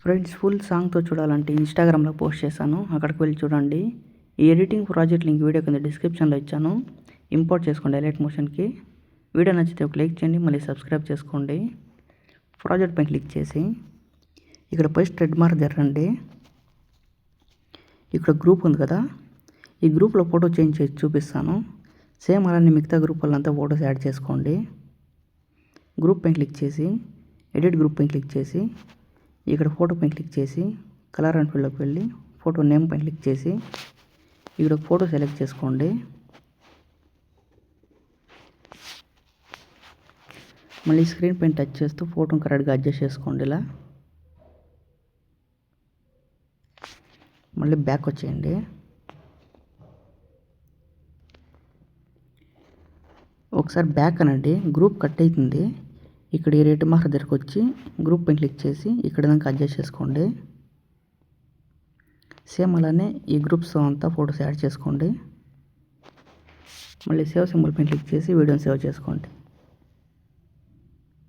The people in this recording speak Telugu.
ఫ్రెండ్స్ ఫుల్ సాంగ్తో చూడాలంటే ఇన్స్టాగ్రామ్లో పోస్ట్ చేశాను, అక్కడికి వెళ్ళి చూడండి. ఈ ఎడిటింగ్ ప్రాజెక్ట్ లింక్ వీడియో కింద డిస్క్రిప్షన్లో ఇచ్చాను. ఇంపోర్ట్ చేసుకోండి ఎలైట్ మోషన్కి. వీడియో నచ్చితే ఒక లైక్ చేయండి, మళ్ళీ సబ్స్క్రైబ్ చేసుకోండి. ప్రాజెక్ట్ పైన క్లిక్ చేసి ఇక్కడ ఫస్ట్ రెడ్ మార్క్ జరగండి. ఇక్కడ గ్రూప్ ఉంది కదా, ఈ గ్రూప్లో ఫోటో చేంజ్ చేసి చూపిస్తాను. సేమ్ అలానే మిగతా గ్రూప్ వాళ్ళంతా ఫోటోస్ యాడ్ చేసుకోండి. గ్రూప్ పైన క్లిక్ చేసి ఎడిట్ గ్రూప్ పైన క్లిక్ చేసి ఇక్కడ ఫోటో పైన క్లిక్ చేసి కలర్ అండ్ ఫీల్డ్లోకి వెళ్ళి ఫోటో నేమ్ పైన క్లిక్ చేసి ఇక్కడ ఫోటో సెలెక్ట్ చేసుకోండి. మళ్ళీ స్క్రీన్ పైన టచ్ చేస్తూ ఫోటోని కరెక్ట్గా అడ్జస్ట్ చేసుకోండి. ఇలా మళ్ళీ బ్యాక్ వచ్చేయండి. ఒకసారి బ్యాక్ అనండి, గ్రూప్ కట్ అవుతుంది. ఇక్కడ ఈ రెడ్ మార్క్ దగ్గరకు వచ్చి గ్రూప్ పైన క్లిక్ చేసి ఇక్కడ దాకా అడ్జస్ట్ చేసుకోండి. సేమ్ అలానే ఈ గ్రూప్స్ అంతా ఫోటోస్ యాడ్ చేసుకోండి. మళ్ళీ సేవ్ సింబల్ పైన క్లిక్ చేసి వీడియోని సేవ్ చేసుకోండి.